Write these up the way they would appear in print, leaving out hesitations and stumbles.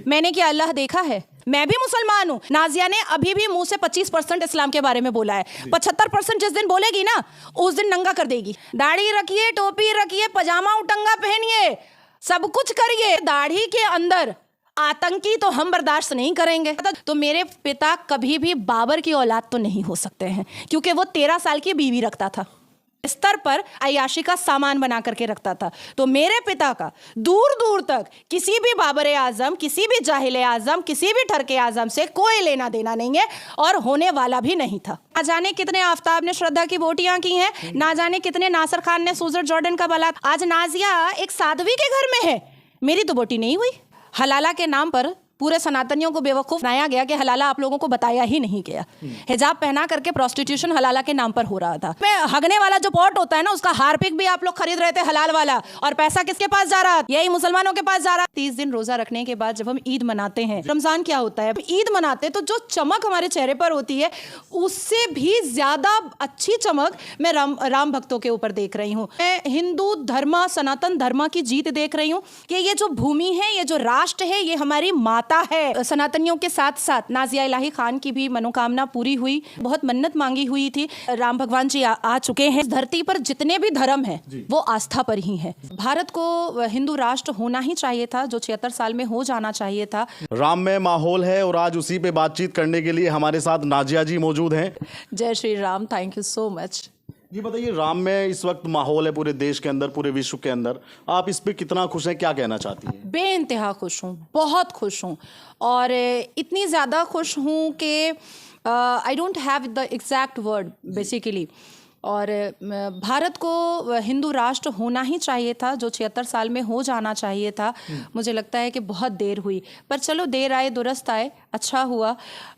मैंने क्या अल्लाह देखा है? मैं भी मुसलमान हूँ। नाजिया ने अभी भी मुंह से 25% इस्लाम के बारे में बोला है। 75% जिस दिन बोलेगी ना, उस दिन नंगा कर देगी। दाढ़ी रखिए, टोपी रखिए, पजामा उटंगा पहनिए, सब कुछ करिए, दाढ़ी के अंदर आतंकी तो हम बर्दाश्त नहीं करेंगे। तो मेरे पिता कभी भी बाबर की औलाद तो नहीं हो सकते हैं, क्योंकि वो 13 साल की बीवी रखता था, स्तर पर अय्याशी का सामान बना करके रखता था। तो मेरे पिता का दूर दूर तक किसी भी बाबर आजम, किसी भी जाहिल आजम, किसी भी ठरके आजम से कोई लेना देना नहीं है, और होने वाला भी नहीं था। ना जाने कितने आफ्ताब ने श्रद्धा की बोटियां की हैं, ना जाने कितने नासिर खान ने सूजर जॉर्डन का बलात्। आज नाजिया एक साध्वी के घर में है, मेरी तो बोटी नहीं हुई। हलाला के नाम पर पूरे सनातनियों को बेवकूफ बनाया गया कि हलाला आप लोगों को बताया ही नहीं गया। हिजाब पहना करके प्रोस्टिट्यूशन हलाला के नाम पर हो रहा था। मैं हगने वाला जो पॉट होता है ना, उसका हार्पिक भी आप लोग खरीद रहे थे हलाल वाला, और पैसा किसके पास जा रहा? यही मुसलमानों के पास जा रहा। 30 दिन रोजा रखने के बाद जब हम ईद मनाते हैं, रमजान क्या होता है, ईद मनाते तो जो चमक हमारे चेहरे पर होती है, उससे भी ज्यादा अच्छी चमक मैं राम भक्तों के ऊपर देख रही हूँ। मैं हिंदू धर्म, सनातन धर्म की जीत देख रही हूँ कि ये जो भूमि है, ये जो राष्ट्र है, ये हमारी माता है। सनातनियों के साथ साथ नाजिया इलाही खान की भी मनोकामना पूरी हुई। बहुत मन्नत मांगी हुई थी, राम भगवान जी आ चुके हैं। इस धरती पर जितने भी धर्म है वो आस्था पर ही है। भारत को हिंदू राष्ट्र होना ही चाहिए था, जो 76 साल में हो जाना चाहिए था। राम में माहौल है, और आज उसी पे बातचीत करने के लिए हमारे साथ नाजिया जी मौजूद हैं। जय Shri Ram. Thank you so much. ये बताइए, राम में इस वक्त माहौल है पूरे देश के अंदर, पूरे विश्व के अंदर, आप इस पे कितना खुश हैं, क्या कहना चाहती हैं? बेइंतहा खुश हूँ, बहुत खुश हूँ, और इतनी ज़्यादा खुश हूँ कि I don't have the exact word basically. और भारत को हिंदू राष्ट्र होना ही चाहिए था, जो 76 साल में हो जाना चाहिए था। मुझे लगता है कि बहुत देर हुई, पर चलो देर आए दुरुस्त आए, अच्छा हुआ।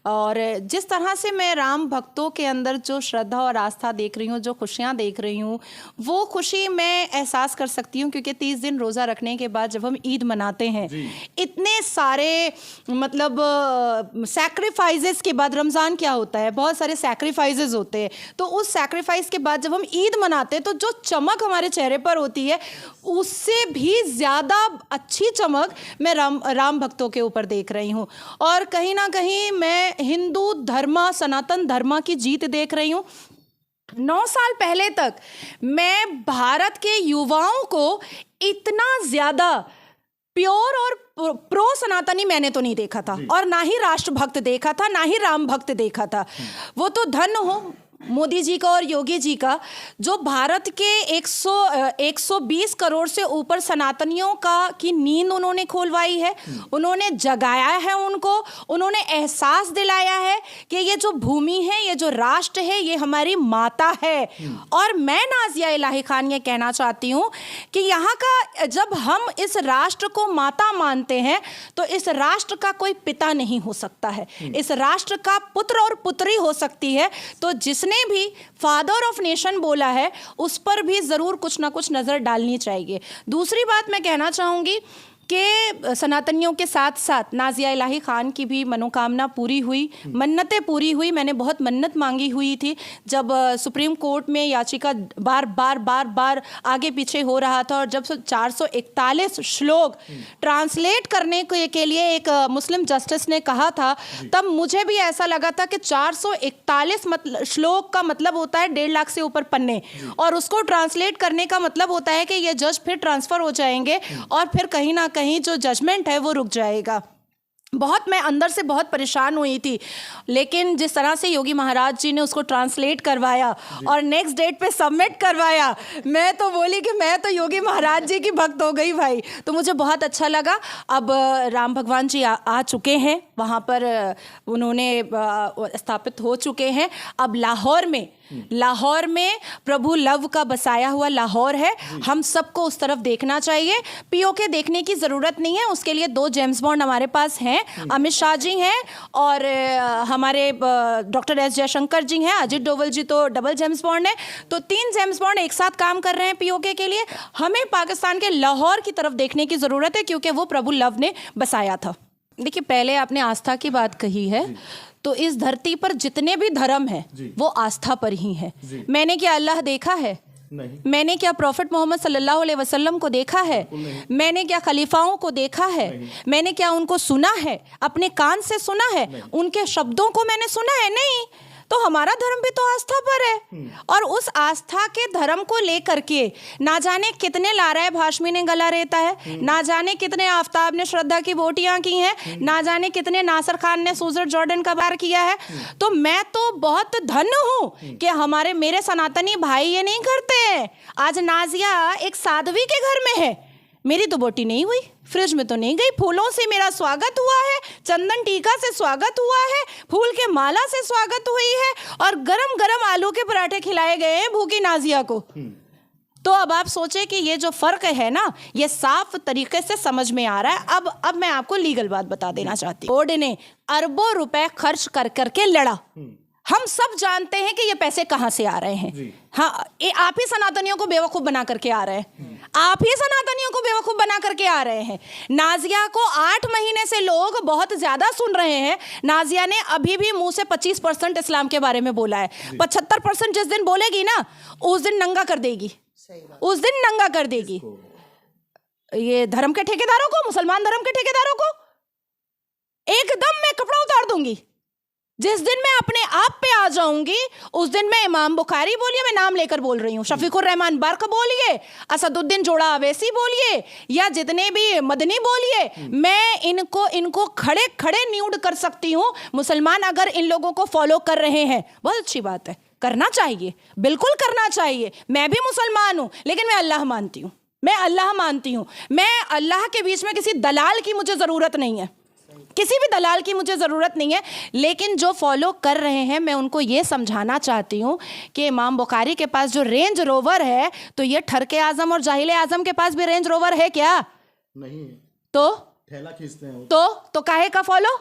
और जिस तरह से मैं राम भक्तों के अंदर जो श्रद्धा और आस्था देख रही हूँ, जो खुशियाँ देख रही हूँ, वो खुशी मैं एहसास कर सकती हूँ, क्योंकि 30 दिन रोज़ा रखने के बाद जब हम ईद मनाते हैं, इतने सारे मतलब सैक्रिफाइसेस के बाद, रमज़ान क्या होता है, बहुत सारे सैक्रिफाइसेस होते हैं, तो उस सैक्रिफाइस के बाद जब हम ईद मनाते हैं, तो जो चमक हमारे चेहरे पर होती है, उससे भी ज़्यादा अच्छी चमक मैं राम भक्तों के ऊपर देख रही हूँ। और कहीं ना कहीं मैं हिंदू धर्म, सनातन धर्म की जीत देख रही हूँ। 9 साल पहले तक मैं भारत के युवाओं को इतना ज़्यादा प्योर और प्रो सनातनी मैंने तो नहीं देखा था, और ना ही राष्ट्रभक्त देखा था, ना ही राम भक्त देखा था। वो तो धन हो मोदी जी का और योगी जी का, जो भारत के 120 करोड़ से ऊपर सनातनियों की नींद उन्होंने खोलवाई है, उन्होंने जगाया है उनको, उन्होंने एहसास दिलाया है कि ये जो भूमि है, ये जो राष्ट्र है, ये हमारी माता है। और मैं नाजिया इलाही खान ये कहना चाहती हूँ कि यहाँ का, जब हम इस राष्ट्र को माता मानते हैं, तो इस राष्ट्र का कोई पिता नहीं हो सकता है, इस राष्ट्र का पुत्र और पुत्री हो सकती है। तो जिसने भी फादर ऑफ नेशन बोला है, उस पर भी जरूर कुछ ना कुछ नजर डालनी चाहिए। दूसरी बात मैं कहना चाहूंगी कि सनातनियों के साथ साथ नाजिया इलाही खान की भी मनोकामना पूरी हुई, मन्नतें पूरी हुई। मैंने बहुत मन्नत मांगी हुई थी, जब सुप्रीम कोर्ट में याचिका बार आगे पीछे हो रहा था, और जब 441 श्लोक ट्रांसलेट करने के लिए एक मुस्लिम जस्टिस ने कहा था, तब मुझे भी ऐसा लगा था कि 441 श्लोक का मतलब होता है 1.5 लाख से ऊपर पन्ने, और उसको ट्रांसलेट करने का मतलब होता है कि ये जज फिर ट्रांसफर हो जाएंगे, और फिर कहीं ना कहीं जो जजमेंट है वो रुक जाएगा। बहुत मैं अंदर से बहुत परेशान हुई थी, लेकिन जिस तरह से योगी महाराज जी ने उसको ट्रांसलेट करवाया और नेक्स्ट डेट पे सबमिट करवाया, मैं तो बोली कि मैं तो योगी महाराज जी की भक्त हो गई भाई। तो मुझे बहुत अच्छा लगा। अब राम भगवान जी आ चुके हैं, वहाँ पर उन्होंने स्थापित हो चुके हैं। अब लाहौर में प्रभु लव का बसाया हुआ लाहौर है, हम सबको उस तरफ देखना चाहिए। पीओके देखने की ज़रूरत नहीं है, उसके लिए 2 जेम्स बॉन्ड हमारे पास हैं, अमित शाह जी हैं, और हमारे डॉक्टर एस जयशंकर जी हैं, अजित डोवल जी तो डबल जेम्स बॉन्ड है, तो 3 जेम्स बॉन्ड एक साथ काम कर रहे हैं पीओके के लिए। हमें पाकिस्तान के लाहौर की तरफ देखने की ज़रूरत है, क्योंकि वो प्रभु लव ने बसाया था। देखिए, पहले आपने आस्था की बात कही है, तो इस धरती पर जितने भी धर्म हैं वो आस्था पर ही है। मैंने क्या अल्लाह देखा है? नहीं। मैंने क्या प्रॉफिट मोहम्मद सल्लल्लाहु अलैहि वसल्लम को देखा है? मैंने क्या खलीफाओं को देखा है? मैंने क्या उनको सुना है? अपने कान से सुना है? उनके शब्दों को मैंने सुना है? नहीं। तो हमारा धर्म भी तो आस्था पर है, और उस आस्था के धर्म को लेकर के ना जाने कितने लाराए भाषमी ने गला रेता है, ना जाने कितने आफताब ने श्रद्धा की बोटियां की हैं, ना जाने कितने नासिर खान ने सूजर जॉर्डन का वार किया है। तो मैं तो बहुत धन्य हूं कि मेरे सनातनी भाई ये नहीं करते हैं। आज नाजिया एक साध्वी के घर में है, मेरी तो बोटी नहीं हुई, फ्रिज में तो नहीं गई, फूलों से मेरा स्वागत हुआ है, चंदन टीका से स्वागत हुआ है, फूल के माला से स्वागत हुई है, और गरम गरम आलू के पराठे खिलाए गए हैं भूखी नाजिया को। तो अब आप सोचे कि ये जो फर्क है ना, ये साफ तरीके से समझ में आ रहा है। अब मैं आपको लीगल बात बता देना चाहती हूँ। बोर्ड ने अरबों रुपए खर्च कर करके लड़ा, हम सब जानते हैं कि ये पैसे कहां से आ रहे हैं। हाँ, आप ही सनातनियों को बेवकूफ बना करके आ रहे हैं, आप ही सनातनियों को बेवकूफ बना करके आ रहे हैं। नाजिया को 8 महीने से लोग बहुत ज्यादा सुन रहे हैं। नाजिया ने अभी भी मुंह से 25% इस्लाम के बारे में बोला है। 75% जिस दिन बोलेगी ना, उस दिन नंगा कर देगी, उस दिन नंगा कर देगी। ये धर्म के ठेकेदारों को, मुसलमान धर्म के ठेकेदारों को एकदम मैं कपड़ा उतार दूंगी। जिस दिन मैं अपने आप पे आ जाऊंगी, उस दिन मैं इमाम बुखारी बोलिए, मैं नाम लेकर बोल रही हूँ, शफीकुर रहमान बर्क बोलिए, असदुद्दीन जोड़ा अवैसी बोलिए, या जितने भी मदनी बोलिए, मैं इनको खड़े खड़े न्यूड कर सकती हूँ। मुसलमान अगर इन लोगों को फॉलो कर रहे हैं, बहुत अच्छी बात है, करना चाहिए, बिल्कुल करना चाहिए। मैं भी मुसलमान हूँ, लेकिन मैं अल्लाह मानती हूँ, मैं अल्लाह मानती हूँ। मैं अल्लाह के बीच में किसी दलाल की मुझे ज़रूरत नहीं है, किसी भी दलाल की मुझे ज़रूरत नहीं है। लेकिन जो फॉलो कर रहे हैं, मैं उनको ये समझाना चाहती हूँ कि इमाम बुखारी के पास जो रेंज रोवर है, तो ये ठरके आजम और जाहिले आजम के पास भी रेंज रोवर है क्या? नहीं। तो ठेला खींचते हैं तो काहे का फॉलो?